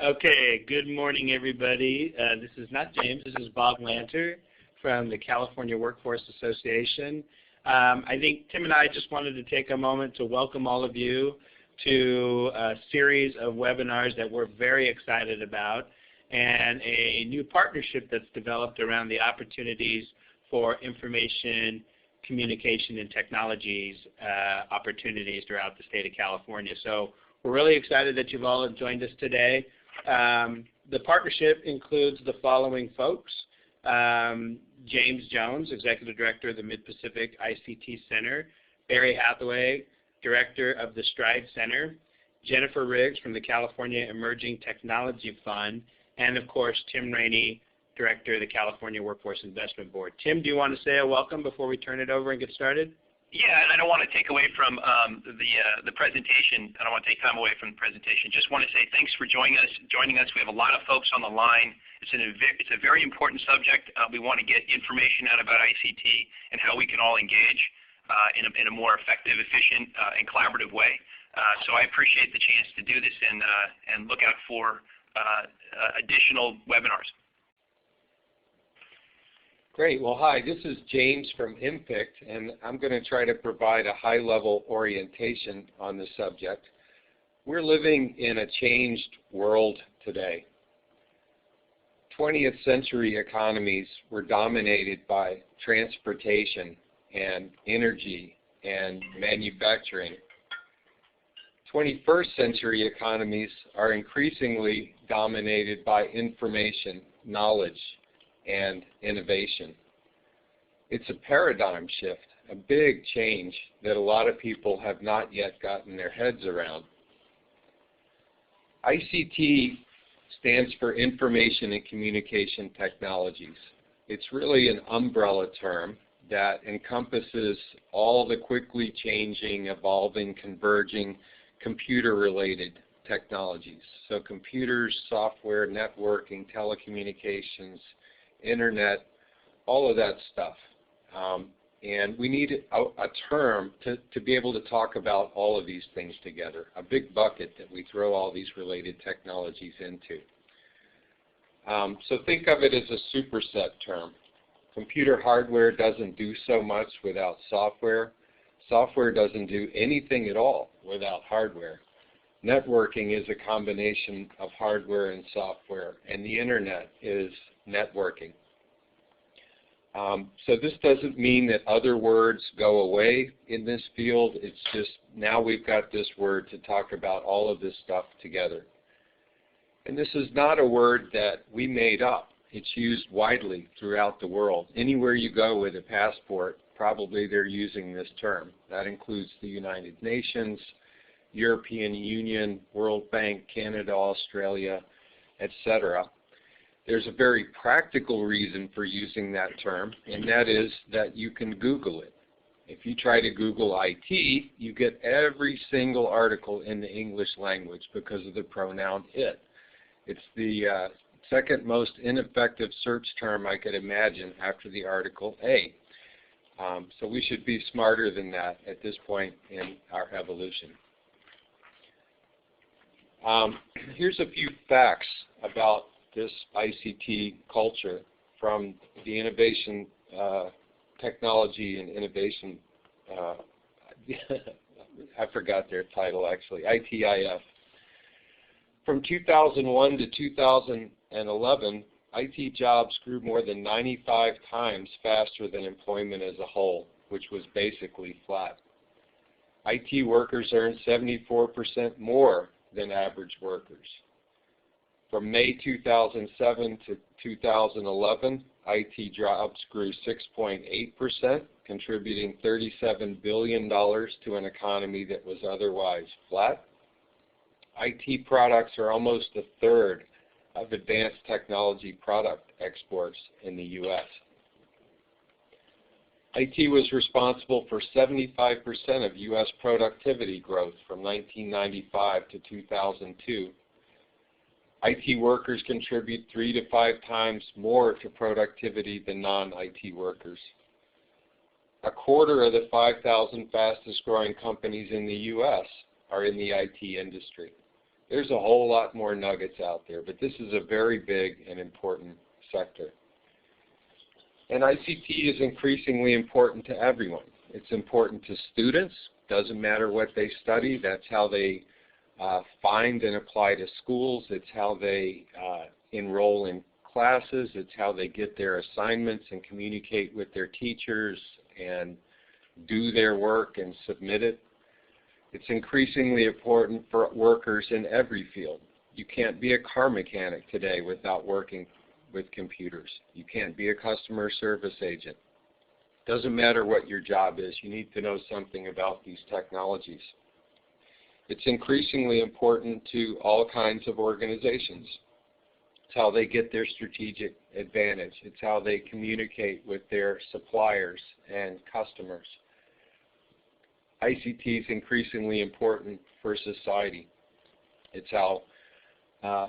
Okay, good morning, everybody. This is not James. This is Bob Lanter from the California Workforce Association. I think Tim and I just wanted to take a moment to welcome all of you to a series of webinars that we're very excited about, and a new partnership that's developed around the opportunities for information, communication, and technologies opportunities throughout the state of California. So we're really excited that you've all joined us today. The partnership includes the following folks: James Jones, Executive Director of the Mid-Pacific ICT Center; Barry Hathaway, Director of the Stride Center; Jennifer Riggs from the California Emerging Technology Fund; and of course Tim Rainey, Director of the California Workforce Investment Board. Tim, do you want to say a welcome before we turn it over and get started? Yeah, and I don't want to take away from the presentation. I don't want to take time away from the presentation. Just want to say thanks for joining us. We have a lot of folks on the line. It's a very important subject. We want to get information out about ICT and how we can all engage in a more effective, efficient, and collaborative way. So I appreciate the chance to do this, and look out for additional webinars. Great. Well, hi, this is James from IMPICT, and I'm going to try to provide a high-level orientation on the subject. We're living in a changed world today. 20th century economies were dominated by transportation and energy and manufacturing. 21st century economies are increasingly dominated by information, knowledge, and innovation. It's a paradigm shift, a big change that a lot of people have not yet gotten their heads around. ICT stands for Information and Communication Technologies. It's really an umbrella term that encompasses all the quickly changing, evolving, converging, computer-related technologies. So computers, software, networking, telecommunications, internet, all of that stuff. And we need a term to be able to talk about all of these things together, a big bucket that we throw all these related technologies into. So think of it as a superset term. Computer hardware doesn't do so much without software. Software doesn't do anything at all without hardware. Networking is a combination of hardware and software, and the internet is networking. So this doesn't mean that other words go away in this field. It's just now we've got this word to talk about all of this stuff together. And this is not a word that we made up. It's used widely throughout the world. Anywhere you go with a passport, probably they're using this term. That includes the United Nations, European Union, World Bank, Canada, Australia, etc. There's a very practical reason for using that term, and that is that you can Google it. If you try to Google IT, you get every single article in the English language because of the pronoun it. It's the second most ineffective search term I could imagine after the article a. So we should be smarter than that at this point in our evolution. Here's a few facts about this ICT culture from the Innovation Technology and Innovation, I forgot their title actually, ITIF. From 2001 to 2011, IT jobs grew more than 95 times faster than employment as a whole, which was basically flat. IT workers earned 74% more than average workers. From May 2007 to 2011, IT jobs grew 6.8%, contributing $37 billion to an economy that was otherwise flat. IT products are almost a third of advanced technology product exports in the U.S. IT was responsible for 75% of U.S. productivity growth from 1995 to 2002. IT workers contribute 3 to 5 times more to productivity than non-IT workers. A quarter of the 5,000 fastest growing companies in the U.S. are in the IT industry. There's a whole lot more nuggets out there, but this is a very big and important sector. And ICT is increasingly important to everyone. It's important to students. Doesn't matter what they study. That's how they find and apply to schools. It's how they enroll in classes. It's how they get their assignments and communicate with their teachers and do their work and submit it. It's increasingly important for workers in every field. You can't be a car mechanic today without working with computers. You can't be a customer service agent. Doesn't matter what your job is, you need to know something about these technologies. It's increasingly important to all kinds of organizations. It's how they get their strategic advantage. It's how they communicate with their suppliers and customers. ICT is increasingly important for society. It's how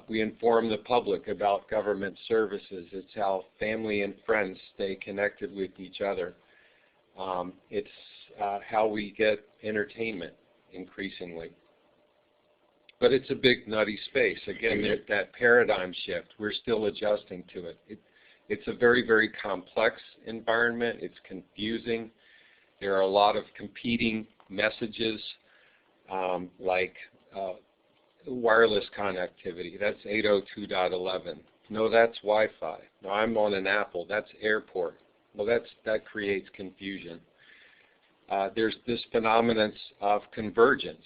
we inform the public about government services. It's how family and friends stay connected with each other. It's how we get entertainment increasingly. But it's a big nutty space. Again, that paradigm shift, we're still adjusting to it. It's a very, very complex environment. It's confusing. There are a lot of competing messages like wireless connectivity. That's 802.11. No, that's Wi-Fi. No, I'm on an Apple. That's airport. Well, that creates confusion. There's this phenomenon of convergence,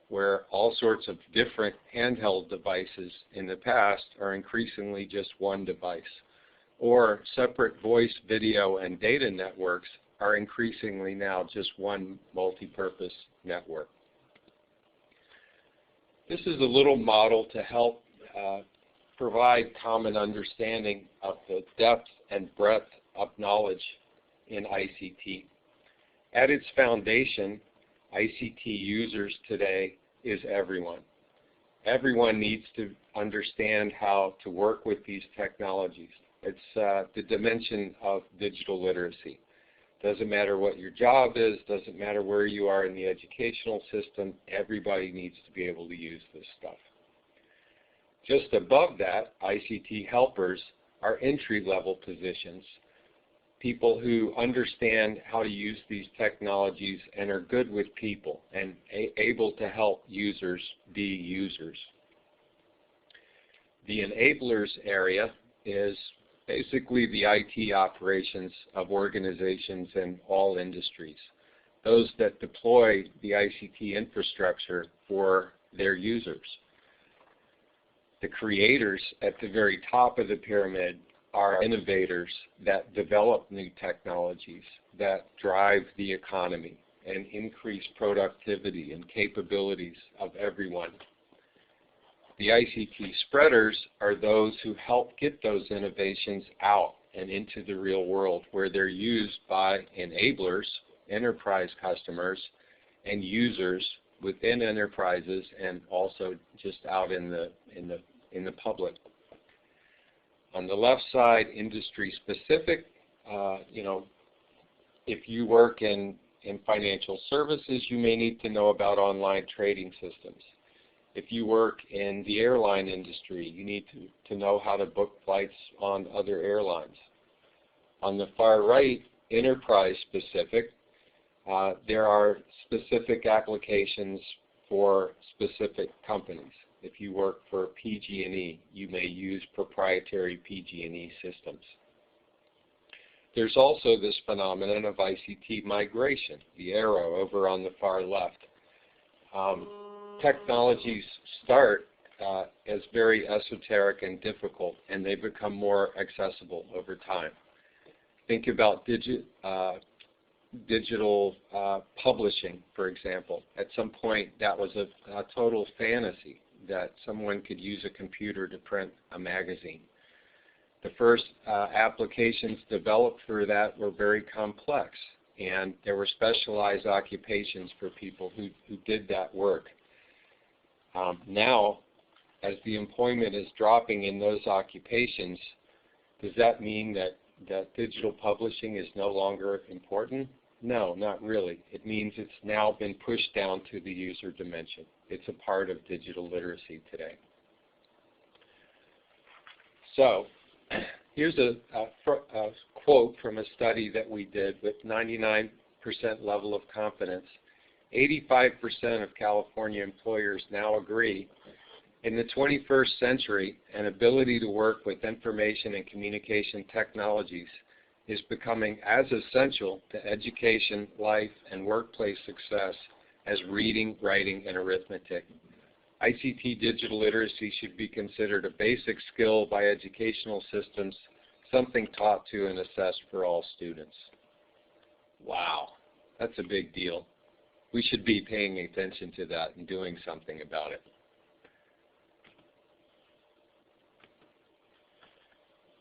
where all sorts of different handheld devices in the past are increasingly just one device, or separate voice, video, and data networks are increasingly now just one multi-purpose network. This is a little model to help provide common understanding of the depth and breadth of knowledge in ICT. At its foundation, ICT users today is everyone. Everyone needs to understand how to work with these technologies. It's the dimension of digital literacy. Doesn't matter what your job is, doesn't matter where you are in the educational system, everybody needs to be able to use this stuff. Just above that, ICT helpers are entry-level positions, people who understand how to use these technologies and are good with people and able to help users be users. The enablers area is basically the IT operations of organizations in all industries, those that deploy the ICT infrastructure for their users. The creators at the very top of the pyramid are innovators that develop new technologies that drive the economy and increase productivity and capabilities of everyone. The ICT spreaders are those who help get those innovations out and into the real world, where they're used by enablers, enterprise customers, and users within enterprises, and also just out in the public. On the left side, industry specific, if you work in financial services, you may need to know about online trading systems. If you work in the airline industry, you need to know how to book flights on other airlines. On the far right, enterprise specific, there are specific applications for specific companies. If you work for PG&E, you may use proprietary PG&E systems. There's also this phenomenon of ICT migration, the arrow over on the far left. Technologies start as very esoteric and difficult, and they become more accessible over time. Think about digital publishing, for example. At some point, that was a total fantasy that someone could use a computer to print a magazine. The first applications developed for that were very complex, and there were specialized occupations for people who did that work. Now, as the employment is dropping in those occupations, does that mean that digital publishing is no longer important? No, not really. It means it's now been pushed down to the user dimension. It's a part of digital literacy today. So here's a quote from a study that we did with 99% level of confidence. 85% of California employers now agree in the 21st century, an ability to work with information and communication technologies is becoming as essential to education, life, and workplace success as reading, writing, and arithmetic. ICT digital literacy should be considered a basic skill by educational systems, something taught to and assessed for all students. Wow, that's a big deal. We should be paying attention to that and doing something about it.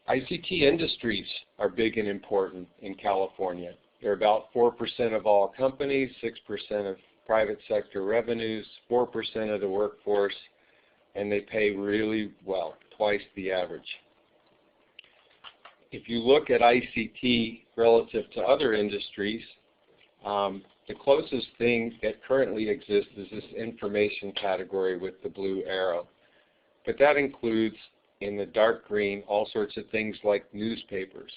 ICT industries are big and important in California. They're about 4% of all companies, 6% of private sector revenues, 4% of the workforce, and they pay really well, twice the average. If you look at ICT relative to other industries, the closest thing that currently exists is this information category with the blue arrow. But that includes, in the dark green, all sorts of things like newspapers.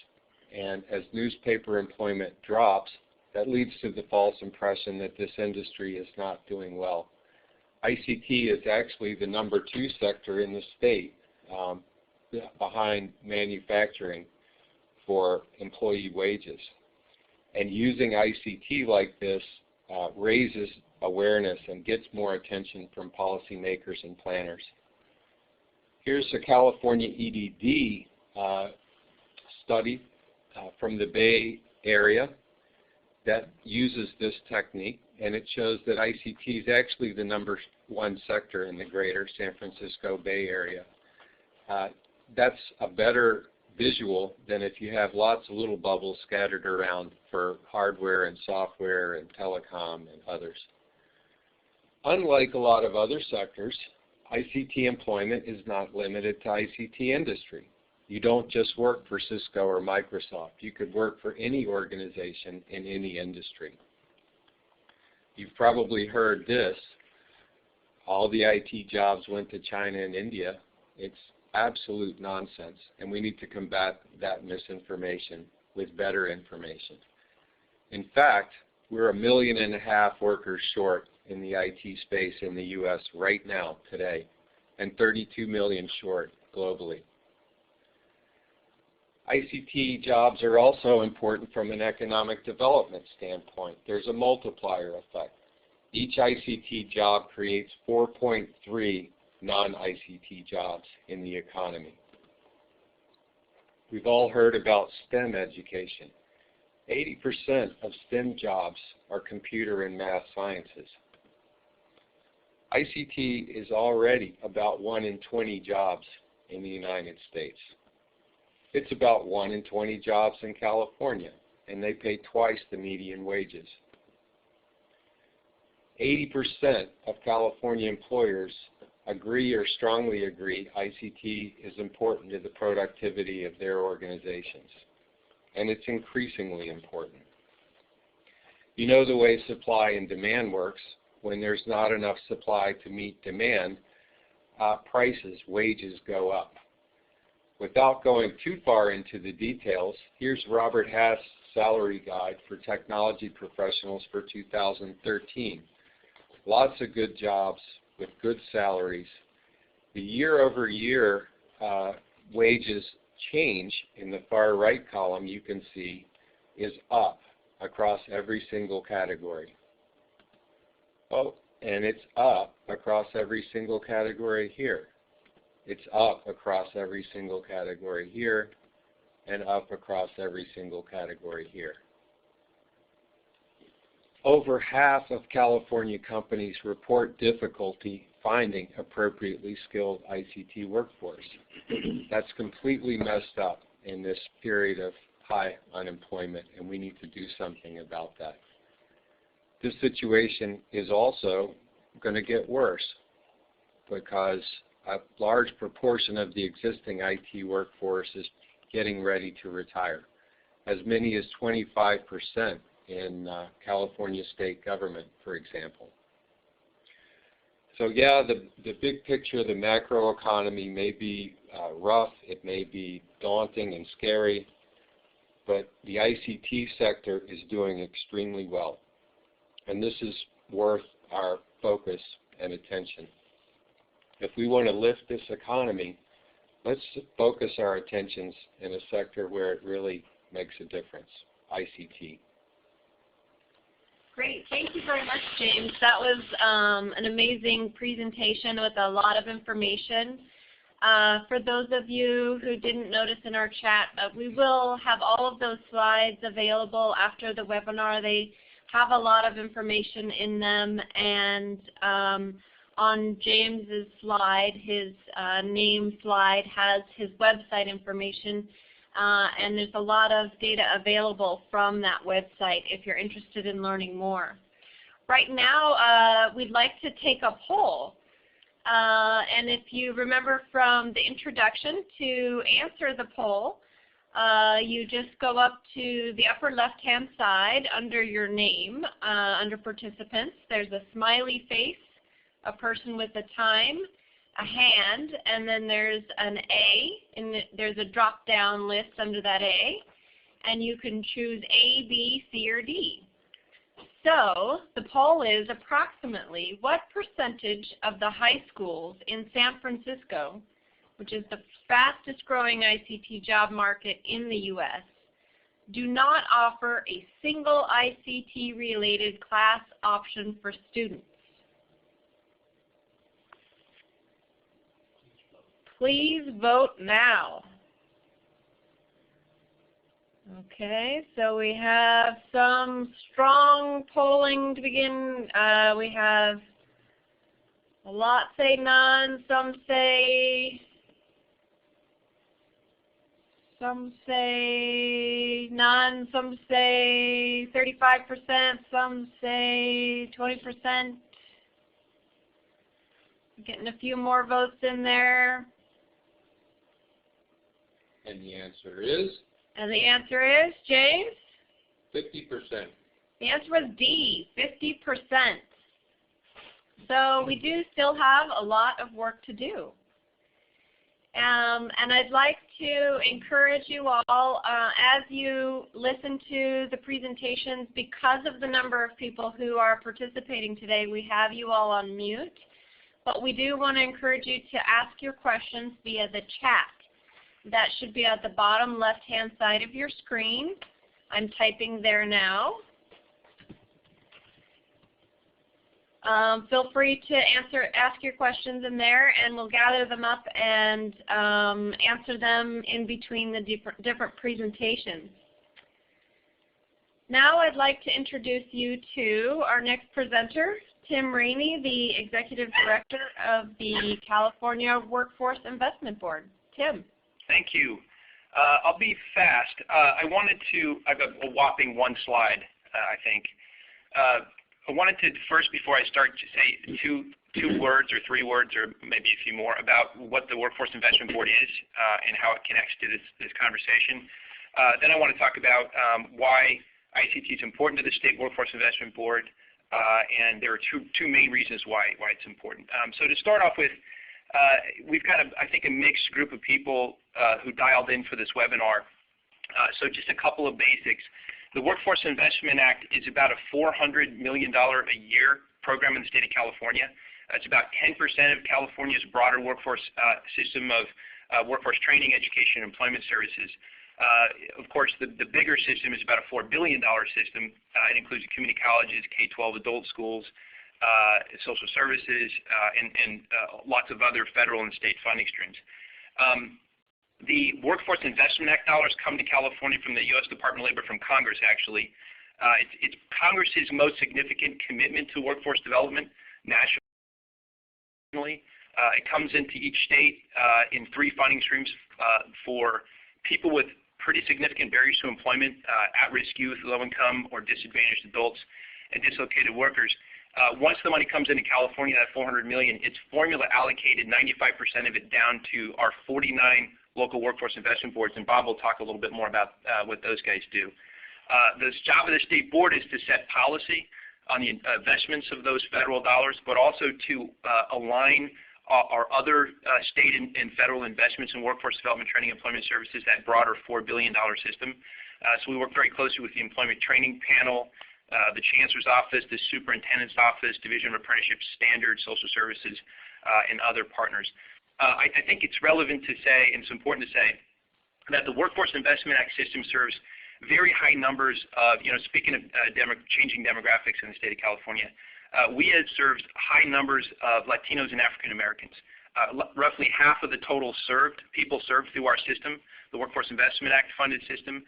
And as newspaper employment drops, that leads to the false impression that this industry is not doing well. ICT is actually the #2 sector in the state, behind manufacturing for employee wages. And using ICT like this raises awareness and gets more attention from policymakers and planners. Here's a California EDD study from the Bay Area that uses this technique, and it shows that ICT is actually the #1 sector in the greater San Francisco Bay Area. That's a better visual than if you have lots of little bubbles scattered around for hardware and software and telecom and others. Unlike a lot of other sectors, ICT employment is not limited to ICT industry. You don't just work for Cisco or Microsoft. You could work for any organization in any industry. You've probably heard this. All the IT jobs went to China and India. It's absolute nonsense, and we need to combat that misinformation with better information. In fact, we're 1.5 million workers short in the IT space in the U.S. right now, today, and 32 million short globally. ICT jobs are also important from an economic development standpoint. There's a multiplier effect. Each ICT job creates 4.3 non-ICT jobs in the economy. We've all heard about STEM education. 80% of STEM jobs are computer and math sciences. ICT is already about 1 in 20 jobs in the United States. It's about 1 in 20 jobs in California, and they pay twice the median wages. 80% of California employers agree or strongly agree ICT is important to the productivity of their organizations, and it's increasingly important. You know the way supply and demand works. When there's not enough supply to meet demand, prices, wages go up. Without going too far into the details, here's Robert Hass's salary guide for technology professionals for 2013. Lots of good jobs with good salaries. The year-over-year wages change in the far right column, you can see, is up across every single category. Oh, and it's up across every single category here. It's up across every single category here, and up across every single category here. Over half of California companies report difficulty finding appropriately skilled ICT workforce. That's completely messed up in this period of high unemployment, and we need to do something about that. This situation is also going to get worse because a large proportion of the existing IT workforce is getting ready to retire. As many as 25% in California state government, for example. So yeah, the big picture, the macro economy may be rough, it may be daunting and scary, but the ICT sector is doing extremely well. And this is worth our focus and attention. If we want to lift this economy, let's focus our attentions in a sector where it really makes a difference, ICT. Great. Thank you very much, James. That was an amazing presentation with a lot of information. For those of you who didn't notice in our chat, we will have all of those slides available after the webinar. They have a lot of information in them, and on James's slide, his name slide has his website information, and there's a lot of data available from that website if you're interested in learning more. Right now, we'd like to take a poll. And if you remember from the introduction, to answer the poll, you just go up to the upper left-hand side under your name, under participants. There's a smiley face, a person with a time, a hand, and then there's an A, and there's a drop-down list under that A, and you can choose A, B, C, or D. So the poll is approximately what percentage of the high schools in San Francisco, which is the fastest growing ICT job market in the U.S., do not offer a single ICT related class option for students? Please vote now. Okay, so we have some strong polling to begin. We have a lot say none, some say none, some say 35%, some say 20%. Getting a few more votes in there. And the answer is? And the answer is, James? 50%. The answer was D, 50%. So we do still have a lot of work to do. And I'd like to encourage you all, as you listen to the presentations, because of the number of people who are participating today, we have you all on mute. But we do want to encourage you to ask your questions via the chat. That should be at the bottom left-hand side of your screen. I'm typing there now. Feel free to ask your questions in there, and we'll gather them up and answer them in between the different presentations. Now I'd like to introduce you to our next presenter, Tim Rainey, the Executive Director of the California Workforce Investment Board. Tim. Thank you. I'll be fast. I've got a whopping one slide, I think. I wanted to first, before I start, to say two words or three words or maybe a few more about what the Workforce Investment Board is and how it connects to this conversation. Then I want to talk about why ICT is important to the State Workforce Investment Board, and there are two main reasons why it's important. So to start off with, we've got, I think, a mixed group of people who dialed in for this webinar. So just a couple of basics. The Workforce Investment Act is about a $400 million a year program in the state of California. It's about 10% of California's broader workforce system of workforce training, education, and employment services. Of course, the bigger system is about a $4 billion system. It includes community colleges, K-12 adult schools, social services, and lots of other federal and state funding streams. The Workforce Investment Act dollars come to California from the U.S. Department of Labor, from Congress, actually. It's Congress's most significant commitment to workforce development nationally. It comes into each state in three funding streams for people with pretty significant barriers to employment, at-risk youth, low-income or disadvantaged adults, and dislocated workers. Once the money comes into California, that $400 million, it's formula allocated 95% of it down to our 49 local workforce investment boards, and Bob will talk a little bit more about what those guys do. The job of the State Board is to set policy on the investments of those federal dollars, but also to align our other state and federal investments in workforce development, training, employment services, that broader $4 billion system. So we work very closely with the Employment Training Panel, the Chancellor's Office, the Superintendent's Office, Division of Apprenticeship Standards, Social Services, and other partners. I think it's relevant to say, and it's important to say, that the Workforce Investment Act system serves very high numbers of, speaking of changing demographics in the state of California, we had served high numbers of Latinos and African Americans. Roughly half of the total people served through our system, the Workforce Investment Act funded system,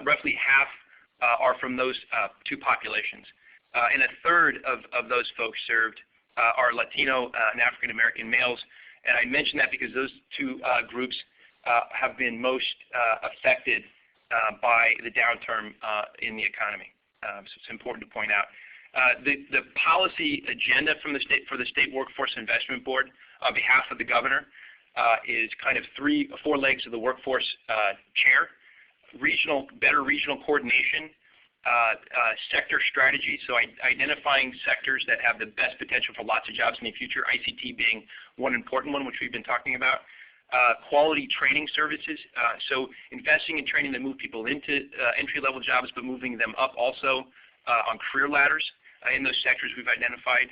roughly half are from those two populations. And a third of those folks served are Latino and African American males. And I mention that because those two groups have been most affected by the downturn in the economy. So it's important to point out. The policy agenda from the state for the State Workforce Investment Board on behalf of the governor is kind of four legs of the workforce chair: better regional coordination, sector strategy, so identifying sectors that have the best potential for lots of jobs in the future, ICT being one important one, which we've been talking about. Quality training services, so investing in training that move people into entry-level jobs, but moving them up also on career ladders in those sectors we've identified.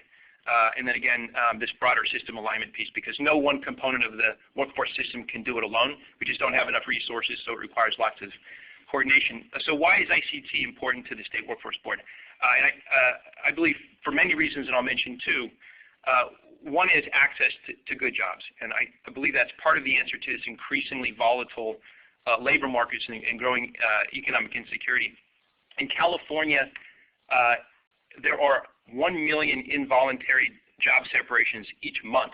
And then again, this broader system alignment piece, because no one component of the workforce system can do it alone. We just don't have enough resources, so it requires lots of coordination. So why is ICT important to the State Workforce Board? And I believe for many reasons, and I'll mention two. One is access to good jobs, and I believe that's part of the answer to this increasingly volatile labor markets and growing economic insecurity. In California, there are 1 million involuntary job separations each month.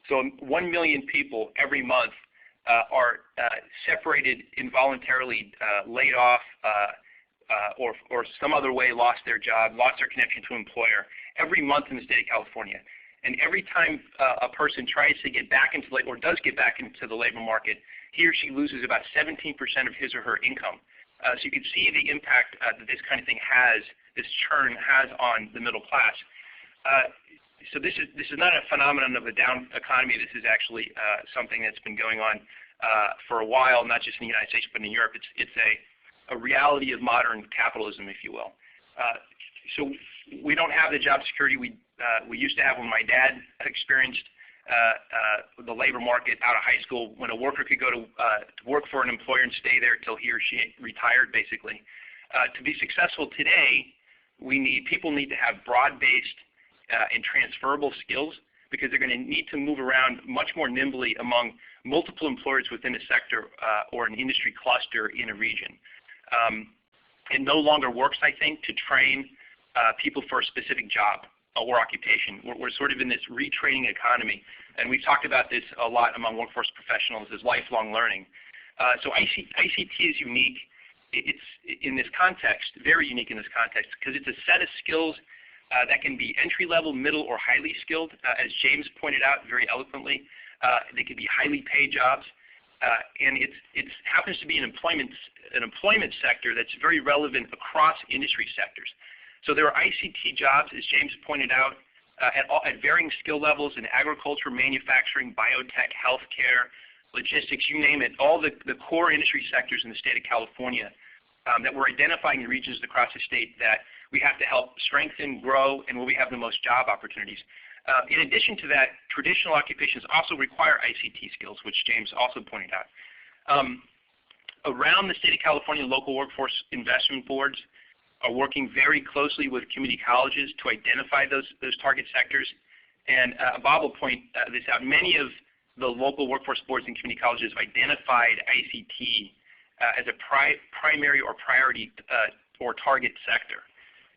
So 1 million people every month are separated involuntarily, laid off, or some other way lost their job, lost their connection to an employer every month in the state of California. And every time a person tries to get back into or does get back into the labor market, he or she loses about 17% of his or her income. So you can see the impact that this kind of thing has, this churn has on the middle class. So this is not a phenomenon of a down economy. This is actually something that's been going on for a while, not just in the United States, but in Europe. It's a reality of modern capitalism, if you will. So we don't have the job security we used to have when my dad experienced the labor market out of high school, when a worker could go to work for an employer and stay there till he or she retired, basically. To be successful today, people need to have broad-based and transferable skills, because they're going to need to move around much more nimbly among multiple employers within a sector or an industry cluster in a region. It no longer works, I think, to train people for a specific job or occupation. We're sort of in this retraining economy, and we've talked about this a lot among workforce professionals as lifelong learning. So ICT is unique. It's in this context, very unique in this context, because it's a set of skills that can be entry-level, middle, or highly skilled, as James pointed out very eloquently. They could be highly paid jobs, and it happens to be an employment sector that's very relevant across industry sectors. So there are ICT jobs, as James pointed out, at varying skill levels in agriculture, manufacturing, biotech, healthcare, logistics, you name it, all the core industry sectors in the state of California that we're identifying in regions across the state that we have to help strengthen, grow, and where we have the most job opportunities. In addition to that, traditional occupations also require ICT skills, which James also pointed out. Around the state of California, local workforce investment boards are working very closely with community colleges to identify those target sectors. And Bob will point this out. Many of the local workforce boards and community colleges have identified ICT as a primary or priority or target sector,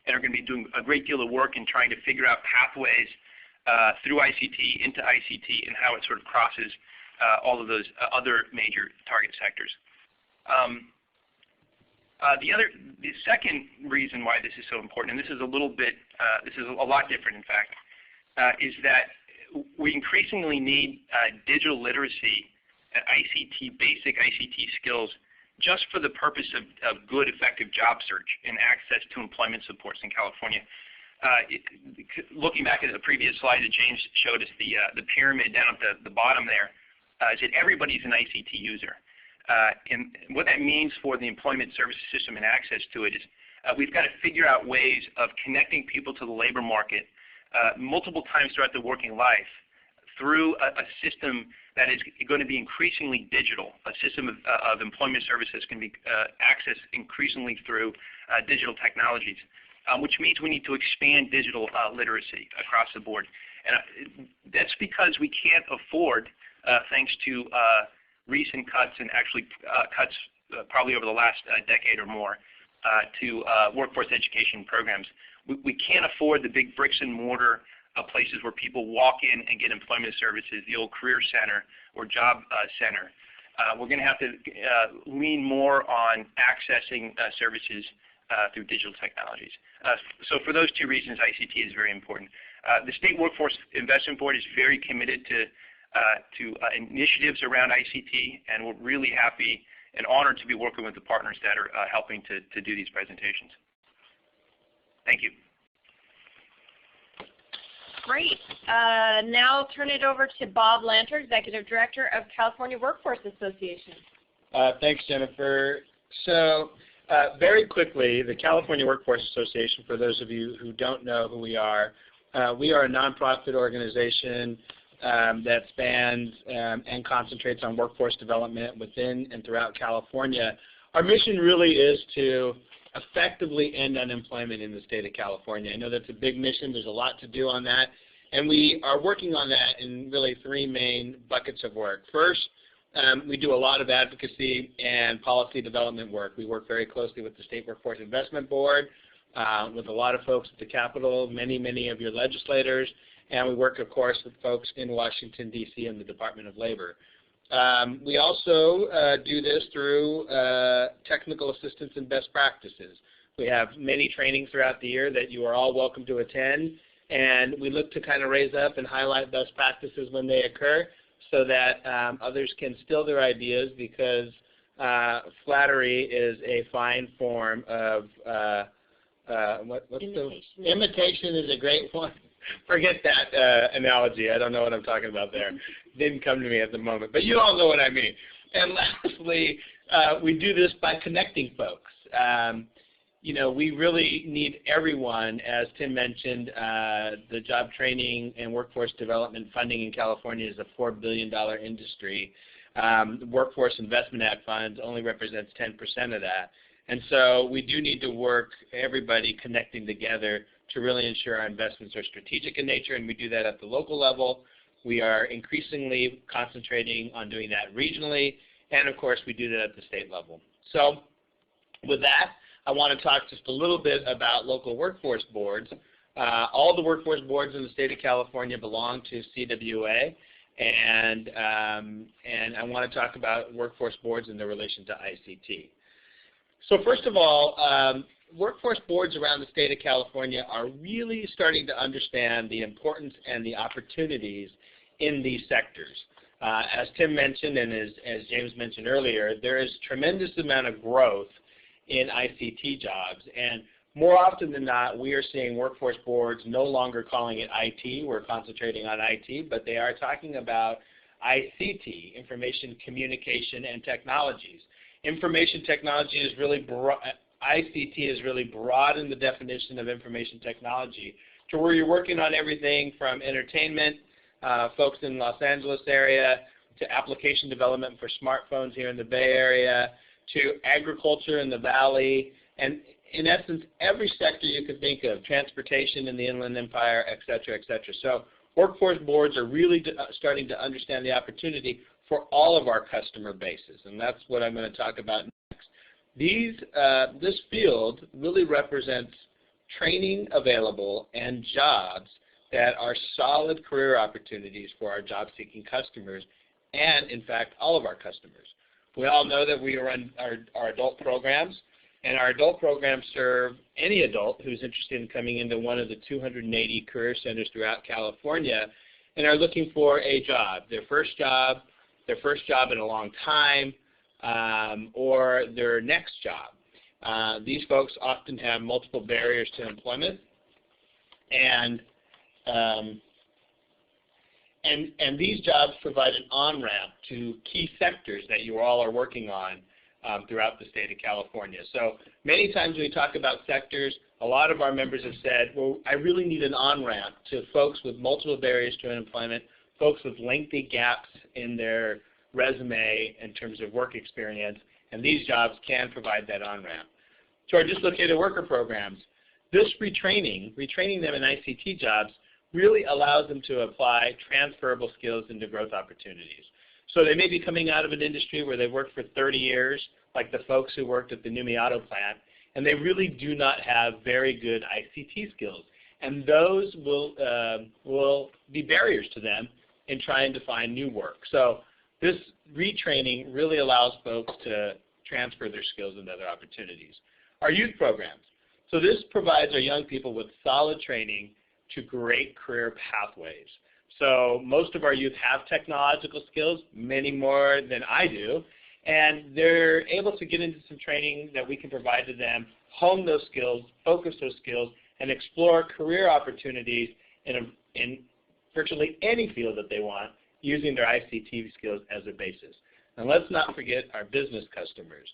and are going to be doing a great deal of work in trying to figure out pathways through ICT into ICT and how it sort of crosses all of those other major target sectors. The second reason why this is so important, and this is a lot different, in fact, is that we increasingly need digital literacy and basic ICT skills just for the purpose of good, effective job search and access to employment supports in California. Looking back at the previous slide that James showed us, the pyramid down at the bottom there, is that everybody's an ICT user. And what that means for the employment services system and access to it is we've got to figure out ways of connecting people to the labor market multiple times throughout the working life through a system that is going to be increasingly digital, a system of employment services can be accessed increasingly through digital technologies, which means we need to expand digital literacy across the board. And that's because we can't afford, thanks to recent cuts and actually cuts probably over the last decade or more, to workforce education programs. We can't afford the big bricks and mortar places where people walk in and get employment services, the old career center or job center. We're going to have to lean more on accessing services through digital technologies. So for those two reasons, ICT is very important. The State Workforce Investment Board is very committed to initiatives around ICT, and we're really happy and honored to be working with the partners that are helping to do these presentations. Thank you. Great. Now I'll turn it over to Bob Lanter, Executive Director of California Workforce Association. Thanks, Jennifer. So very quickly, the California Workforce Association, for those of you who don't know who we are a nonprofit organization that spans and concentrates on workforce development within and throughout California. Our mission really is to effectively end unemployment in the state of California. I know that's a big mission. There's a lot to do on that. And we are working on that in really three main buckets of work. First, we do a lot of advocacy and policy development work. We work very closely with the State Workforce Investment Board, with a lot of folks at the Capitol, many of your legislators, and we work, of course, with folks in Washington, D.C. and the Department of Labor. We also do this through technical assistance and best practices. We have many trainings throughout the year that you are all welcome to attend, and we look to kind of raise up and highlight best practices when they occur so that others can steal their ideas, because flattery is a fine form of imitation is a great one. Forget that analogy. I don't know what I'm talking about there. Didn't come to me at the moment, but you all know what I mean. And lastly, we do this by connecting folks. You know, we really need everyone. As Tim mentioned, the job training and workforce development funding in California is a $4 billion industry. The Workforce Investment Act funds only represents 10% of that. And so we do need to work, everybody connecting together to really ensure our investments are strategic in nature, and we do that at the local level. We are increasingly concentrating on doing that regionally, and of course we do that at the state level. So with that, I want to talk just a little bit about local workforce boards. All the workforce boards in the state of California belong to CWA, and I want to talk about workforce boards in their relation to ICT. So first of all, workforce boards around the state of California are really starting to understand the importance and the opportunities in these sectors. As Tim mentioned and as James mentioned earlier, there is tremendous amount of growth in ICT jobs, and more often than not, we are seeing workforce boards no longer calling it IT. We're concentrating on IT, but they are talking about ICT, information, communication, and technologies. Information technology is really broad. ICT is really broad in the definition of information technology, to where you're working on everything from entertainment, folks in the Los Angeles area, to application development for smartphones here in the Bay Area, to agriculture in the Valley, and in essence, every sector you could think of, transportation in the Inland Empire, et cetera, et cetera. So workforce boards are really starting to understand the opportunity for all of our customer bases, and that's what I'm going to talk about next. This field really represents training available and jobs that are solid career opportunities for our job-seeking customers and, in fact, all of our customers. We all know that we run our adult programs, and our adult programs serve any adult who's interested in coming into one of the 280 career centers throughout California and are looking for a job, their first job in a long time, or their next job. These folks often have multiple barriers to employment, and these jobs provide an on-ramp to key sectors that you all are working on throughout the state of California. So many times when we talk about sectors, a lot of our members have said, well, I really need an on-ramp to folks with multiple barriers to employment, folks with lengthy gaps in their resume in terms of work experience, and these jobs can provide that on-ramp. To our dislocated worker programs, this retraining them in ICT jobs really allows them to apply transferable skills into growth opportunities. So they may be coming out of an industry where they've worked for 30 years, like the folks who worked at the Numi Auto plant, and they really do not have very good ICT skills. And those will be barriers to them in trying to find new work. So this retraining really allows folks to transfer their skills into other opportunities. Our youth programs. So this provides our young people with solid training to great career pathways. So most of our youth have technological skills, many more than I do, and they're able to get into some training that we can provide to them, hone those skills, focus those skills, and explore career opportunities in virtually any field that they want using their ICT skills as a basis. And let's not forget our business customers.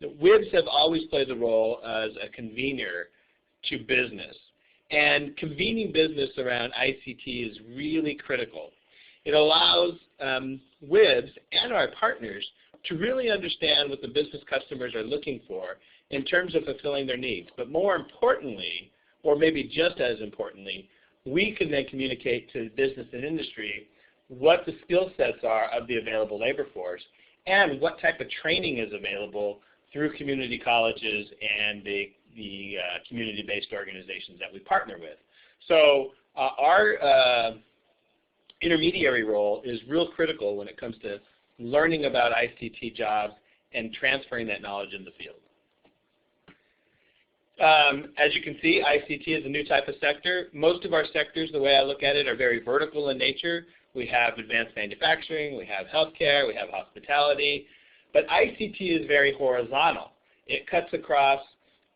The WIBs have always played the role as a convener to business. And convening business around ICT is really critical. It allows WIBs and our partners to really understand what the business customers are looking for in terms of fulfilling their needs. But more importantly, or maybe just as importantly, we can then communicate to business and industry what the skill sets are of the available labor force and what type of training is available through community colleges and the community-based organizations that we partner with. So our intermediary role is real critical when it comes to learning about ICT jobs and transferring that knowledge in the field. As you can see, ICT is a new type of sector. Most of our sectors, the way I look at it, are very vertical in nature. We have advanced manufacturing, we have healthcare, we have hospitality, but ICT is very horizontal. It cuts across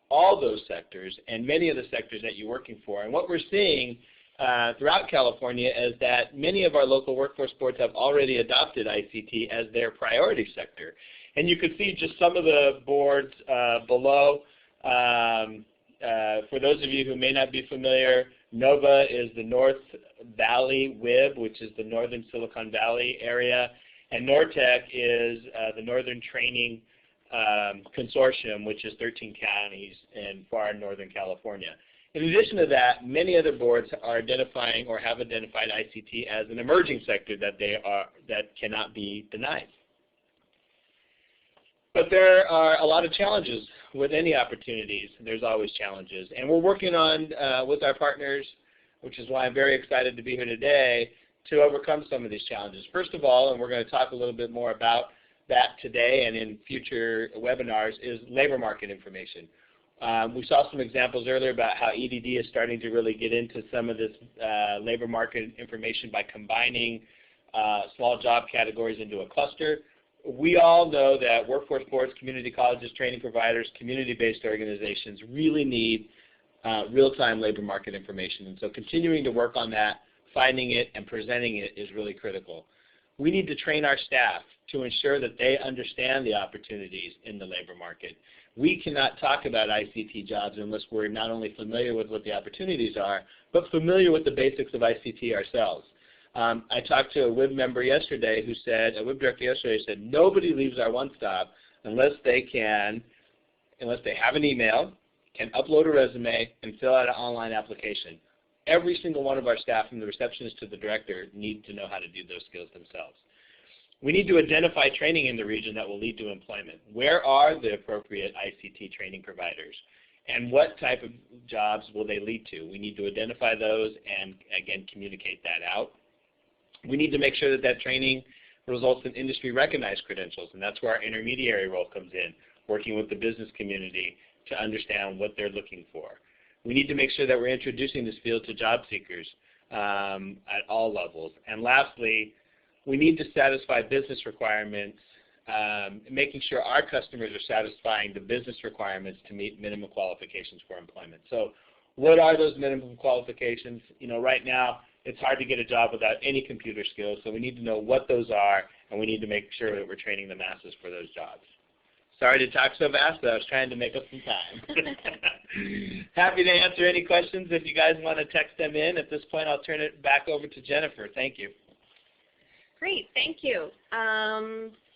all those sectors and many of the sectors that you're working for. And what we're seeing throughout California is that many of our local workforce boards have already adopted ICT as their priority sector. And you can see just some of the boards below. For those of you who may not be familiar, NOVA is the North Valley WIB, which is the Northern Silicon Valley area, and NORTEC is the Northern Training Consortium, which is 13 counties in far northern California. In addition to that, many other boards are identifying or have identified ICT as an emerging sector that cannot be denied. But there are a lot of challenges with any opportunities. There's always challenges. And we're working on, with our partners, which is why I'm very excited to be here today, to overcome some of these challenges. First of all, and we're going to talk a little bit more about that today and in future webinars, is labor market information. We saw some examples earlier about how EDD is starting to really get into some of this labor market information by combining small job categories into a cluster. We all know that workforce boards, community colleges, training providers, community-based organizations really need real-time labor market information. And so continuing to work on that, finding it, and presenting it is really critical. We need to train our staff to ensure that they understand the opportunities in the labor market. We cannot talk about ICT jobs unless we're not only familiar with what the opportunities are, but familiar with the basics of ICT ourselves. I talked to a WIB member yesterday who said, a WIB director yesterday said, nobody leaves our one-stop unless they have an email, can upload a resume, and fill out an online application. Every single one of our staff, from the receptionist to the director, need to know how to do those skills themselves. We need to identify training in the region that will lead to employment. Where are the appropriate ICT training providers? And what type of jobs will they lead to? We need to identify those and, again, communicate that out. We need to make sure that that training results in industry-recognized credentials, and that's where our intermediary role comes in, working with the business community to understand what they're looking for. We need to make sure that we're introducing this field to job seekers at all levels. And lastly, we need to satisfy business requirements making sure our customers are satisfying the business requirements to meet minimum qualifications for employment. So what are those minimum qualifications? You know, right now it's hard to get a job without any computer skills, so we need to know what those are, and we need to make sure that we're training the masses for those jobs. Sorry to talk so fast, but I was trying to make up some time. Happy to answer any questions if you guys want to text them in. At this point, I'll turn it back over to Jennifer. Thank you. Great, thank you.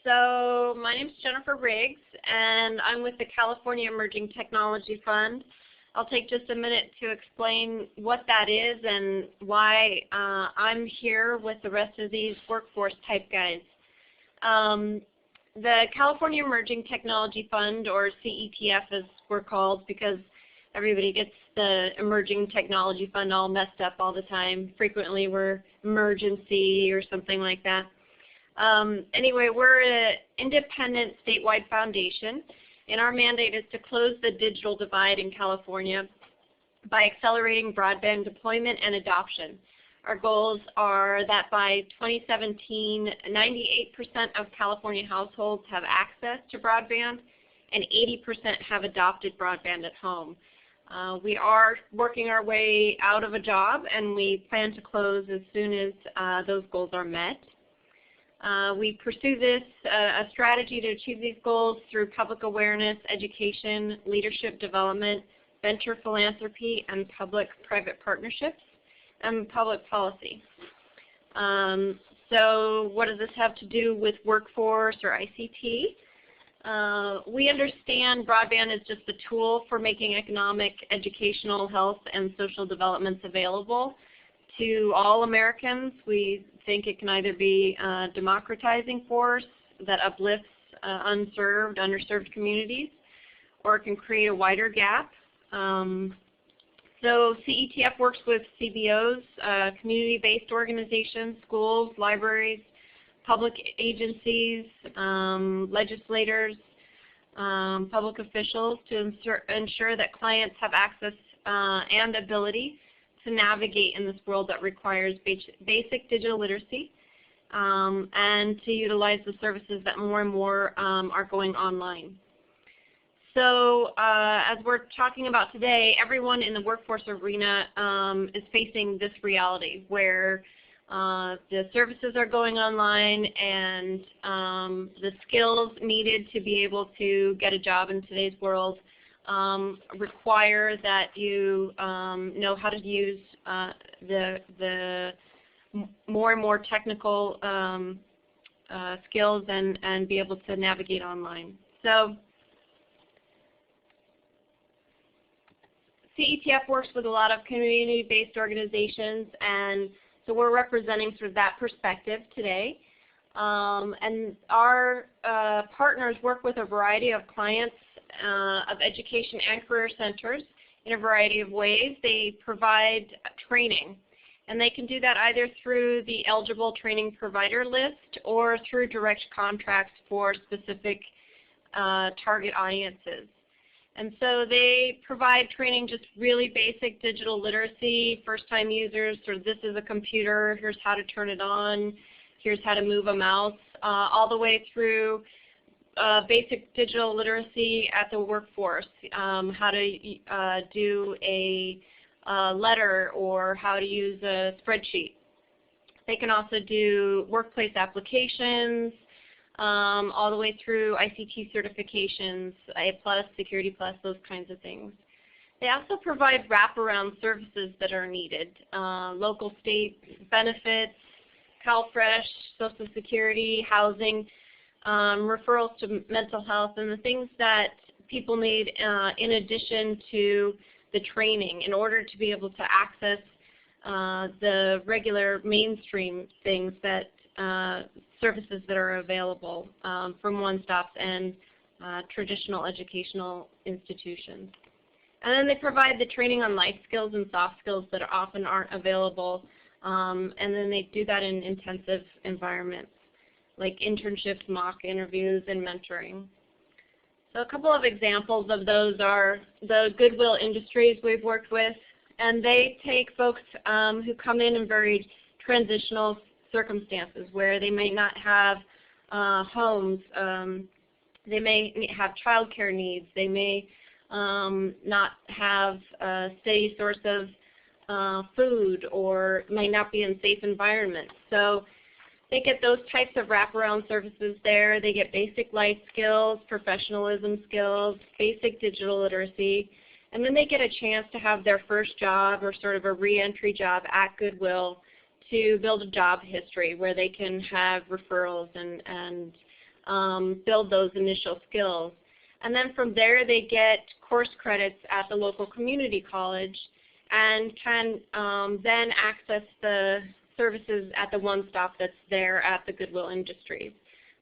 So my name is Jennifer Riggs, and I'm with the California Emerging Technology Fund. I'll take just a minute to explain what that is and why I'm here with the rest of these workforce type guys. The California Emerging Technology Fund, or CETF as we're called, because everybody gets the Emerging Technology Fund all messed up all the time. Frequently we're emergency or something like that. Anyway, we're an independent statewide foundation, and our mandate is to close the digital divide in California by accelerating broadband deployment and adoption. Our goals are that by 2017, 98% of California households have access to broadband and 80% have adopted broadband at home. We are working our way out of a job, and we plan to close as soon as those goals are met. We pursue a strategy to achieve these goals through public awareness, education, leadership development, venture philanthropy, and public-private partnerships, and public policy. So what does this have to do with workforce or ICT? We understand broadband is just a tool for making economic, educational, health, and social developments available to all Americans. We think it can either be a democratizing force that uplifts unserved, underserved communities, or it can create a wider gap. So CETF works with CBOs, community-based organizations, schools, libraries, public agencies, legislators, public officials to ensure that clients have access and ability to navigate in this world that requires basic digital literacy and to utilize the services that more and more are going online. So as we're talking about today, everyone in the workforce arena is facing this reality where the services are going online, and the skills needed to be able to get a job in today's world require that you know how to use the more and more technical skills and be able to navigate online. So CETF works with a lot of community-based organizations, and so we're representing sort of that perspective today. And our partners work with a variety of clients of education and career centers in a variety of ways. They provide training, and they can do that either through the eligible training provider list or through direct contracts for specific target audiences. And so they provide training, just really basic digital literacy, first-time users, sort of this is a computer, here's how to turn it on, here's how to move a mouse, all the way through basic digital literacy at the workforce, how to do a letter or how to use a spreadsheet. They can also do workplace applications, all the way through ICT certifications, A+, Security+, those kinds of things. They also provide wraparound services that are needed, local state benefits, CalFresh, Social Security, housing, referrals to mental health, and the things that people need in addition to the training in order to be able to access the regular mainstream things that services that are available from one-stops and traditional educational institutions. And then they provide the training on life skills and soft skills that often aren't available, and then they do that in intensive environments like internships, mock interviews, and mentoring. So a couple of examples of those are the Goodwill Industries we've worked with, and they take folks who come in very transitional circumstances where they may not have homes. They may have childcare needs. They may not have a steady source of food, or may not be in safe environments. So they get those types of wraparound services there. They get basic life skills, professionalism skills, basic digital literacy, and then they get a chance to have their first job or sort of a re-entry job at Goodwill to build a job history where they can have referrals and build those initial skills. And then from there they get course credits at the local community college and can then access the services at the one-stop that's there at the Goodwill Industries.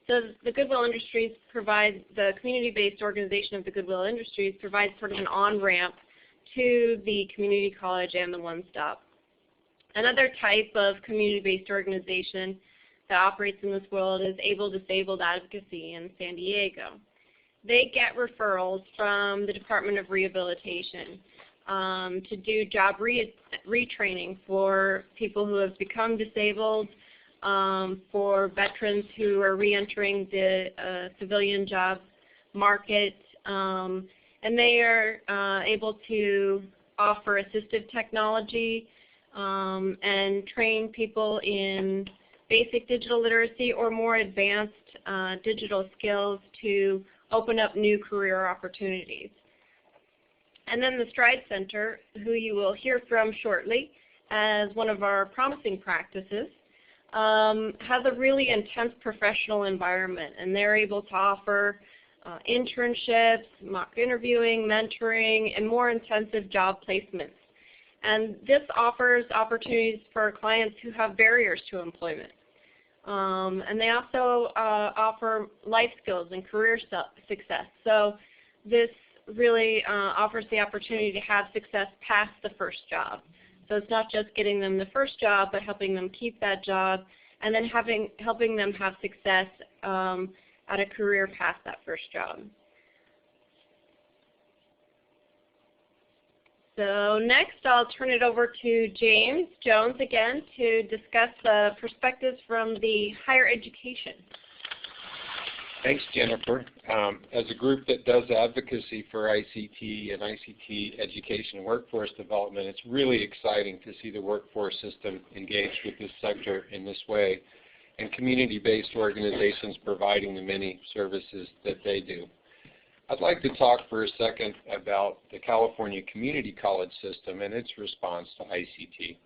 So the Goodwill Industries provides, the community-based organization of the Goodwill Industries provides sort of an on-ramp to the community college and the one-stop. Another type of community-based organization that operates in this world is Able Disabled Advocacy in San Diego. They get referrals from the Department of Rehabilitation to do job retraining for people who have become disabled, for veterans who are reentering the civilian job market, and they are able to offer assistive technology and train people in basic digital literacy or more advanced digital skills to open up new career opportunities. And then the Stride Center, who you will hear from shortly as one of our promising practices, has a really intense professional environment, and they're able to offer internships, mock interviewing, mentoring, and more intensive job placements. And this offers opportunities for clients who have barriers to employment. And they also offer life skills and career success. So this really offers the opportunity to have success past the first job. So it's not just getting them the first job, but helping them keep that job, and then helping them have success at a career past that first job. So next I'll turn it over to James Jones again to discuss the perspectives from the higher education. Thanks, Jennifer. As a group that does advocacy for ICT and ICT education and workforce development, it's really exciting to see the workforce system engaged with this sector in this way, and community-based organizations providing the many services that they do. I'd like to talk for a second about the California Community College System and its response to ICT.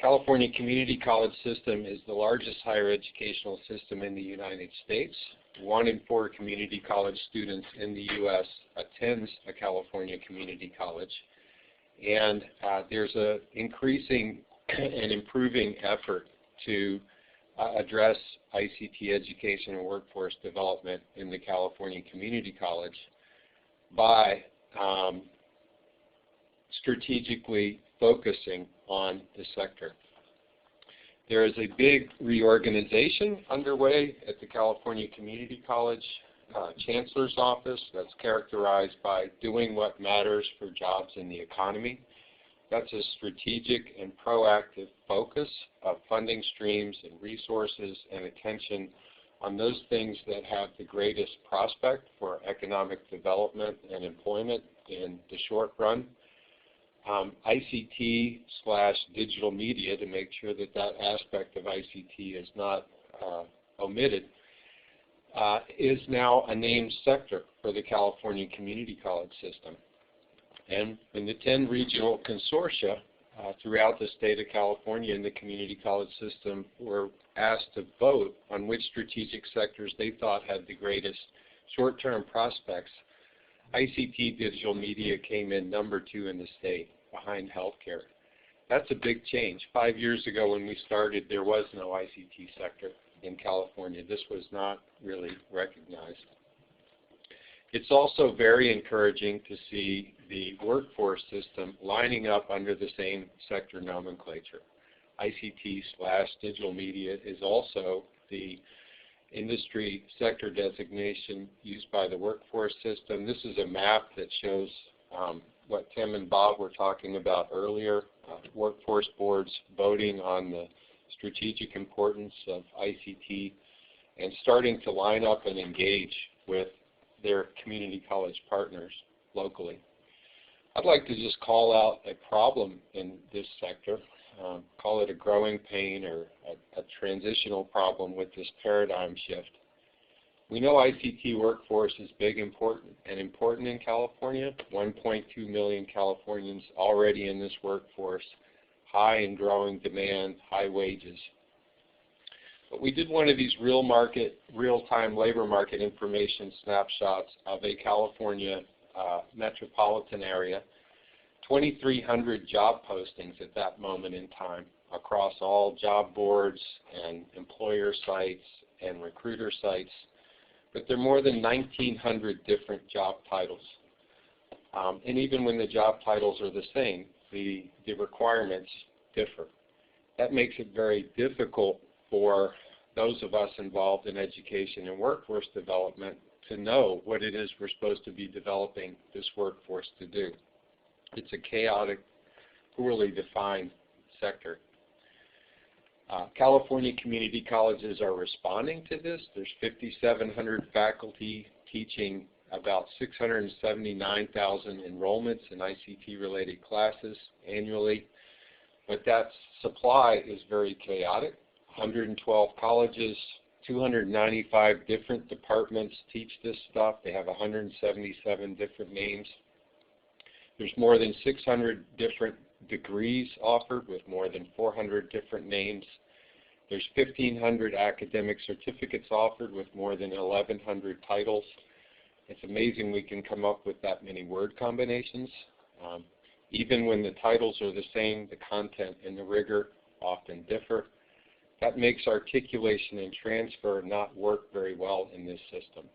California Community College System is the largest higher educational system in the United States. 1 in 4 community college students in the U.S. attends a California community college. And there's an increasing and improving effort to address ICT education and workforce development in the California Community College by strategically focusing on the sector. There is a big reorganization underway at the California Community College Chancellor's Office that's characterized by doing what matters for jobs in the economy. That's a strategic and proactive focus of funding streams and resources and attention on those things that have the greatest prospect for economic development and employment in the short run. ICT/digital media, to make sure that that aspect of ICT is not omitted, is now a named sector for the California Community College System. And in the 10 regional consortia throughout the state of California in the community college system were asked to vote on which strategic sectors they thought had the greatest short-term prospects. ICT digital media came in number 2 in the state, behind healthcare. That's a big change. 5 years ago when we started, there was no ICT sector in California. This was not really recognized. It's also very encouraging to see the workforce system lining up under the same sector nomenclature. ICT/digital media is also the industry sector designation used by the workforce system. This is a map that shows what Tim and Bob were talking about earlier, workforce boards voting on the strategic importance of ICT and starting to line up and engage with their community college partners locally. I'd like to just call out a problem in this sector, call it a growing pain or a transitional problem with this paradigm shift. We know ICT workforce is big and important in California. 1.2 million Californians already in this workforce, high and growing demand, high wages. But we did one of these real-time labor market information snapshots of a California metropolitan area, 2,300 job postings at that moment in time across all job boards and employer sites and recruiter sites. But there are more than 1,900 different job titles. And even when the job titles are the same, the requirements differ. That makes it very difficult for those of us involved in education and workforce development to know what it is we're supposed to be developing this workforce to do. It's a chaotic, poorly defined sector. California community colleges are responding to this. There's 5,700 faculty teaching about 679,000 enrollments in ICT-related classes annually. But that supply is very chaotic. 112 colleges, 295 different departments teach this stuff. They have 177 different names. There's more than 600 different degrees offered with more than 400 different names. There's 1,500 academic certificates offered with more than 1,100 titles. It's amazing we can come up with that many word combinations. Even when the titles are the same, the content and the rigor often differ. That makes articulation and transfer not work very well in this system.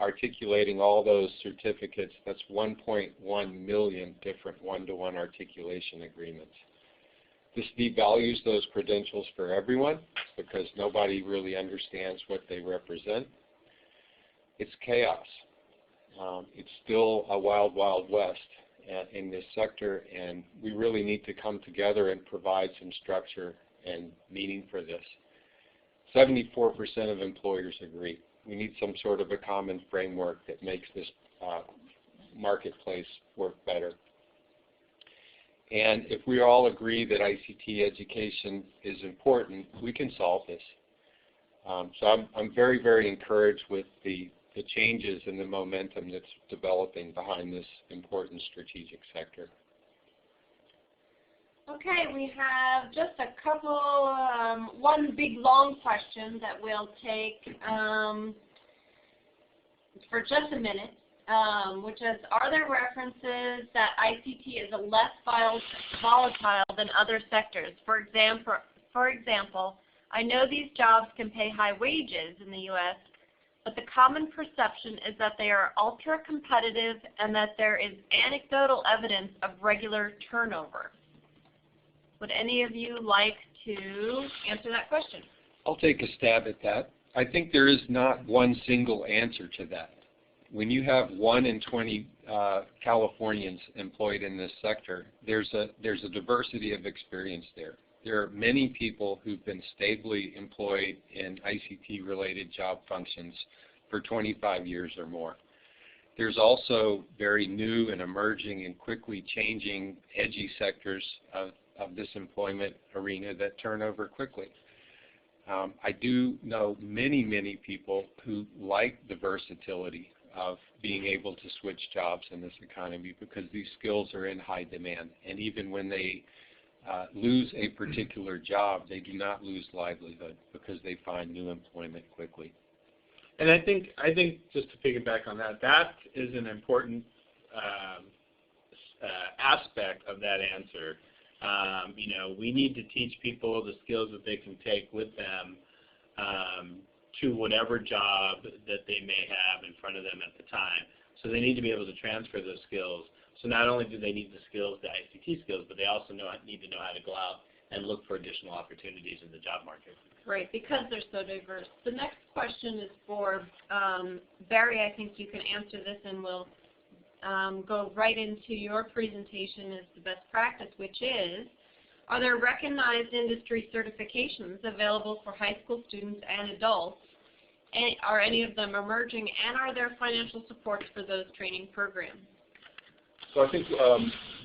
Articulating all those certificates, that's 1.1 million different one-to-one articulation agreements. This devalues those credentials for everyone because nobody really understands what they represent. It's chaos. It's still a wild, wild west in this sector, and we really need to come together and provide some structure and meaning for this. 74% of employers agree. We need some sort of a common framework that makes this marketplace work better. And if we all agree that ICT education is important, we can solve this. So I'm very, very encouraged with the changes and the momentum that's developing behind this important strategic sector. Okay, we have just a couple, one big long question that we'll take for just a minute, which is, are there references that ICT is a less volatile than other sectors? For example, I know these jobs can pay high wages in the U.S., but the common perception is that they are ultra-competitive and that there is anecdotal evidence of regular turnover. Would any of you like to answer that question? I'll take a stab at that. I think there is not one single answer to that. When you have 1 in 20 Californians employed in this sector, there's a diversity of experience there. There are many people who've been stably employed in ICT-related job functions for 25 years or more. There's also very new and emerging and quickly changing edgy sectors of this employment arena that turn over quickly. I do know many, many people who like the versatility of being able to switch jobs in this economy because these skills are in high demand. And even when they lose a particular job, they do not lose livelihood because they find new employment quickly. And I think just to piggyback on that, that is an important aspect of that answer. You know, we need to teach people the skills that they can take with them to whatever job that they may have in front of them at the time. So they need to be able to transfer those skills. So not only do they need the skills, the ICT skills, but they also need to know how to go out and look for additional opportunities in the job market. Right, because they're so diverse. The next question is for Barry. I think you can answer this, and we'll go right into your presentation as the best practice, which is, are there recognized industry certifications available for high school students and adults? Are any of them emerging, and are there financial supports for those training programs? So I think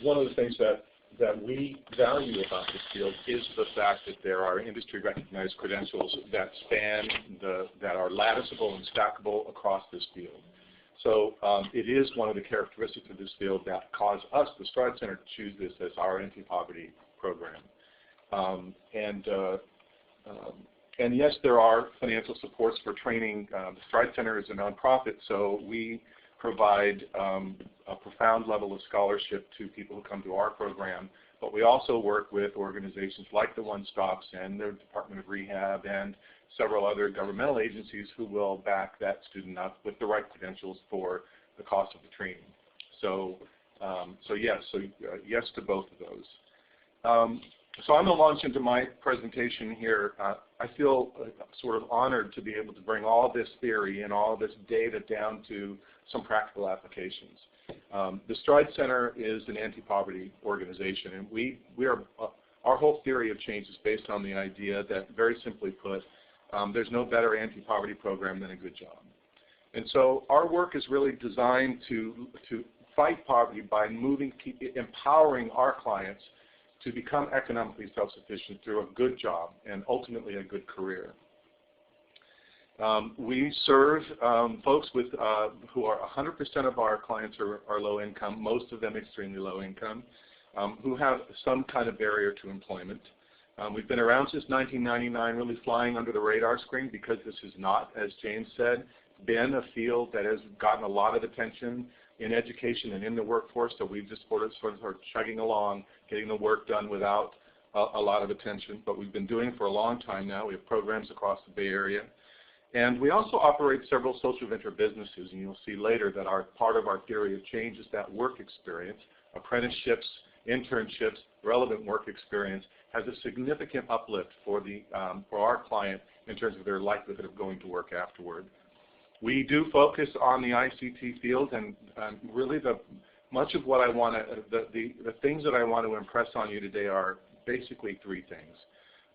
one of the things that we value about this field is the fact that there are industry-recognized credentials that span that are latticeable and stackable across this field. So it is one of the characteristics of this field that caused us, the Stride Center, to choose this as our anti-poverty program. And yes, there are financial supports for training. The Stride Center is a nonprofit, so we provide a profound level of scholarship to people who come to our program. But we also work with organizations like the One Stops and the Department of Rehab and several other governmental agencies who will back that student up with the right credentials for the cost of the training. So, yes to both of those. So I'm going to launch into my presentation here. I feel sort of honored to be able to bring all this theory and all this data down to some practical applications. The Stride Center is an anti-poverty organization, and our whole theory of change is based on the idea that, very simply put, there's no better anti-poverty program than a good job. And so our work is really designed to fight poverty by empowering our clients to become economically self-sufficient through a good job and ultimately a good career. We serve folks with who are 100% of our clients are low income, most of them extremely low income, who have some kind of barrier to employment. We've been around since 1999, really flying under the radar screen, because this is not, as James said, been a field that has gotten a lot of attention in education and in the workforce, so we've just sort of chugging along, getting the work done without a lot of attention, but we've been doing it for a long time now. We have programs across the Bay Area. And we also operate several social venture businesses, and you'll see later that part of our theory of change is that work experience, apprenticeships, internships, relevant work experience has a significant uplift for our client in terms of their likelihood of going to work afterward. We do focus on the ICT field, and really much of what I want to, the things that I want to impress on you today are basically three things.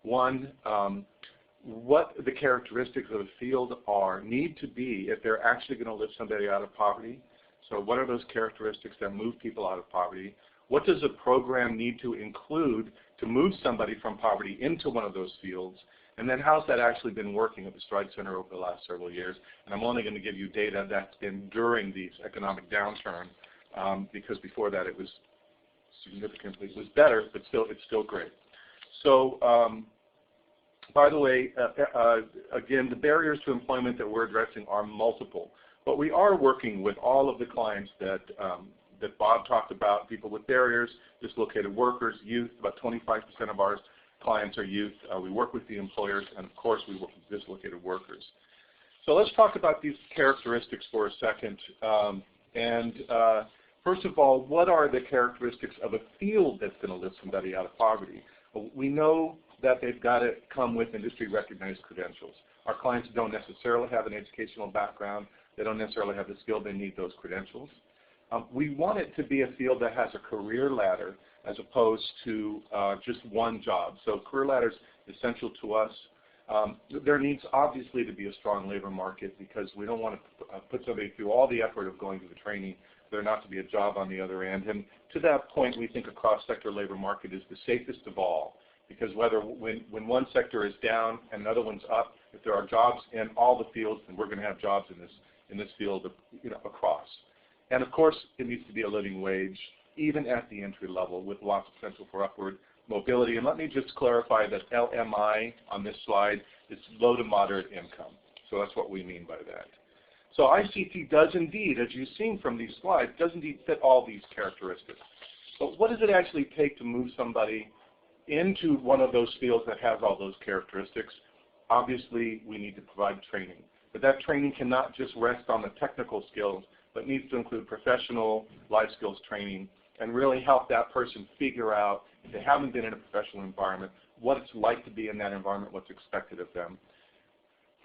One, what the characteristics of the field need to be if they're actually going to lift somebody out of poverty. So what are those characteristics that move people out of poverty? What does a program need to include to move somebody from poverty into one of those fields? And then how's that actually been working at the Stride Center over the last several years? And I'm only going to give you data that's been during the economic downturn, because before that it was better, but it's still great. So by the way, again, the barriers to employment that we're addressing are multiple, but we are working with all of the clients that Bob talked about: people with barriers, dislocated workers, youth. About 25% of our clients are youth. We work with the employers, and of course we work with dislocated workers. So let's talk about these characteristics for a second. First of all, what are the characteristics of a field that's going to lift somebody out of poverty? Well, we know that they've got to come with industry-recognized credentials. Our clients don't necessarily have an educational background. They don't necessarily have the skill they need those credentials. We want it to be a field that has a career ladder as opposed to just one job. So career ladder is essential to us. There needs obviously to be a strong labor market, because we don't want to put somebody through all the effort of going to the training, there not to be a job on the other end. And to that point, we think a cross-sector labor market is the safest of all, because when one sector is down and another one's up, if there are jobs in all the fields, then we're going to have jobs in this field, across. And of course, it needs to be a living wage, even at the entry level, with lots of potential for upward mobility. And let me just clarify that LMI on this slide is low to moderate income. So that's what we mean by that. So ICT does indeed, as you've seen from these slides, does indeed fit all these characteristics. But what does it actually take to move somebody into one of those fields that has all those characteristics? Obviously, we need to provide training. But that training cannot just rest on the technical skills, but needs to include professional life skills training and really help that person figure out, if they haven't been in a professional environment, what it's like to be in that environment, what's expected of them.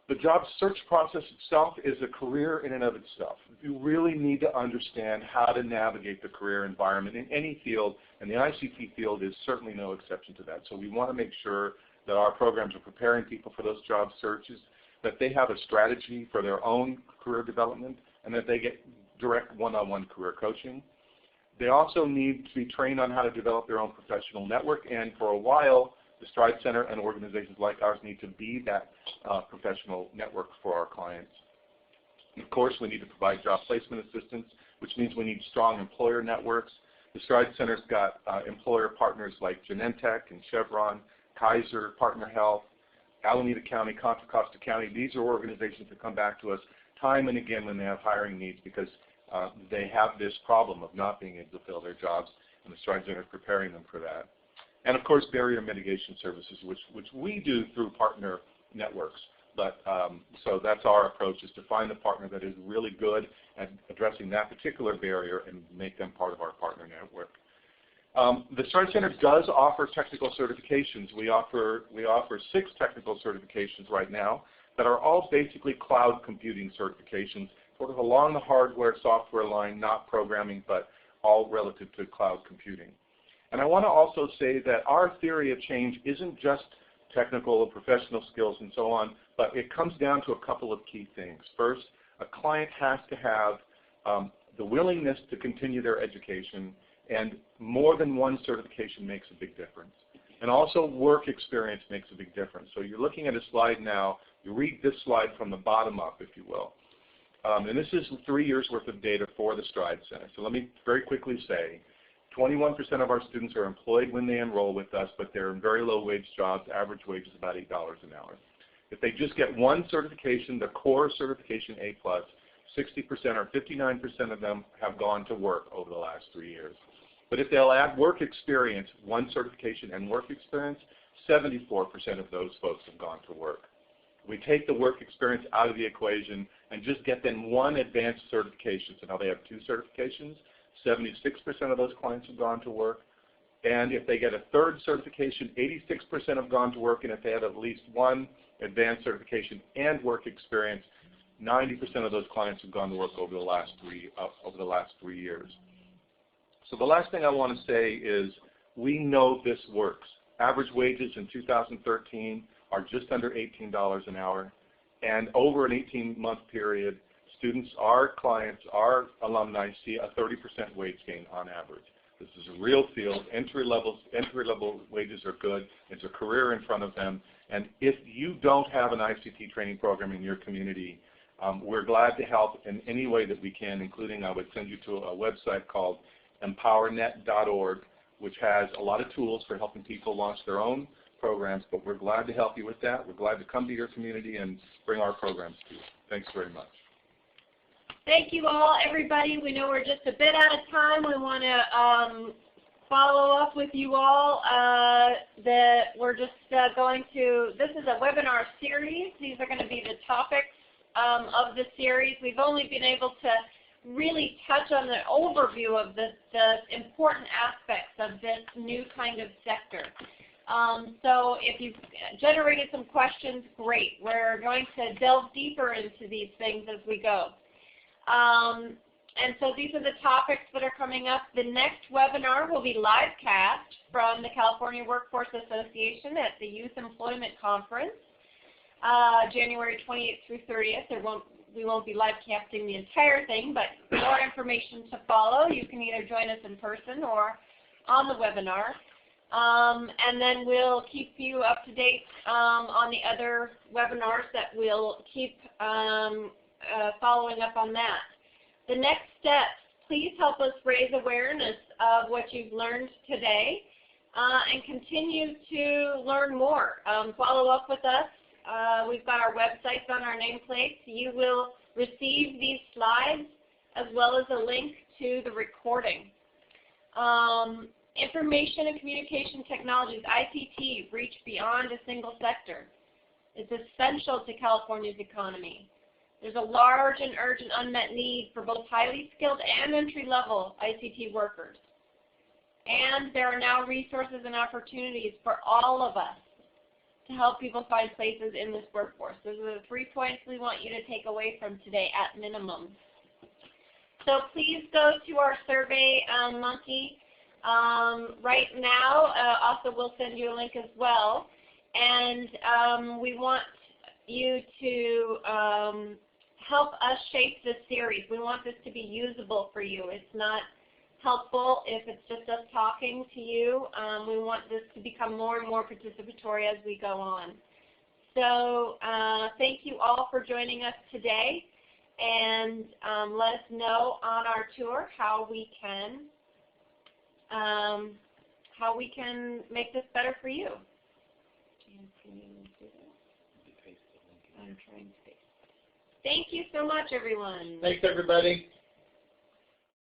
The job search process itself is a career in and of itself. You really need to understand how to navigate the career environment in any field, and the ICT field is certainly no exception to that. So we want to make sure that our programs are preparing people for those job searches. that they have a strategy for their own career development, and that they get direct one-on-one career coaching. They also need to be trained on how to develop their own professional network, and for a while, the Stride Center and organizations like ours need to be that professional network for our clients. And of course, we need to provide job placement assistance, which means we need strong employer networks. The Stride Center's got employer partners like Genentech and Chevron, Kaiser, Partner Health, Alameda County, Contra Costa County. These are organizations that come back to us time and again when they have hiring needs because they have this problem of not being able to fill their jobs, and the Stride Center is preparing them for that. And of course, barrier mitigation services, which we do through partner networks. But so that's our approach, is to find a partner that is really good at addressing that particular barrier and make them part of our partner network. The Stride Center does offer technical certifications. We offer 6 technical certifications right now that are all basically cloud computing certifications, sort of along the hardware software line, not programming, but all relative to cloud computing. And I want to also say that our theory of change isn't just technical or professional skills and so on, but it comes down to a couple of key things. First, a client has to have the willingness to continue their education, and more than one certification makes a big difference. And also work experience makes a big difference. So you're looking at a slide now. You read this slide from the bottom up, if you will. And this is 3 years worth of data for the Stride Center. So let me very quickly say, 21% of our students are employed when they enroll with us, but they're in very low wage jobs. Average wage is about $8 an hour. If they just get one certification, the core certification A+, 60% or 59% of them have gone to work over the last 3 years. But if they'll add work experience, one certification and work experience, 74% of those folks have gone to work. We take the work experience out of the equation and just get them one advanced certification. So now they have 2 certifications. 76% of those clients have gone to work. And if they get a 3rd certification, 86% have gone to work. And if they have at least one advanced certification and work experience, 90% of those clients have gone to work over the last 3 years. So the last thing I want to say is we know this works. Average wages in 2013 are just under $18 an hour. And over an 18-month period, students, our clients, our alumni see a 30% wage gain on average. This is a real field. Entry-level wages are good. It's a career in front of them. And if you don't have an ICT training program in your community, we're glad to help in any way that we can, including I would send you to a website called empowernet.org, which has a lot of tools for helping people launch their own programs, but we're glad to help you with that. We're glad to come to your community and bring our programs to you. Thanks very much. Thank you all, everybody. We know we're just a bit out of time. We want to follow up with you all that we're just going to, this is a webinar series. These are going to be the topics of the series. We've only been able to really touch on the overview of the important aspects of this new kind of sector. So if you've generated some questions, great. We're going to delve deeper into these things as we go. And so these are the topics that are coming up. The next webinar will be live cast from the California Workforce Association at the Youth Employment Conference, January 28th through 30th. We won't be live casting the entire thing, but more information to follow. You can either join us in person or on the webinar. And then we'll keep you up to date on the other webinars that we'll keep following up on that. The next steps, please help us raise awareness of what you've learned today and continue to learn more. Follow up with us. We've got our websites on our nameplates. You will receive these slides as well as a link to the recording. Information and communication technologies, ICT, reach beyond a single sector. It's essential to California's economy. There's a large and urgent unmet need for both highly skilled and entry-level ICT workers. And there are now resources and opportunities for all of us to help people find places in this workforce. Those are the 3 points we want you to take away from today at minimum. So please go to our Survey Monkey right now. Also, we'll send you a link as well. And we want you to help us shape this series. We want this to be usable for you. It's not helpful if it's just us talking to you. We want this to become more and more participatory as we go on. So thank you all for joining us today, and let us know on our tour how we can make this better for you. I'm trying to. Thank you so much, everyone. Thanks, everybody.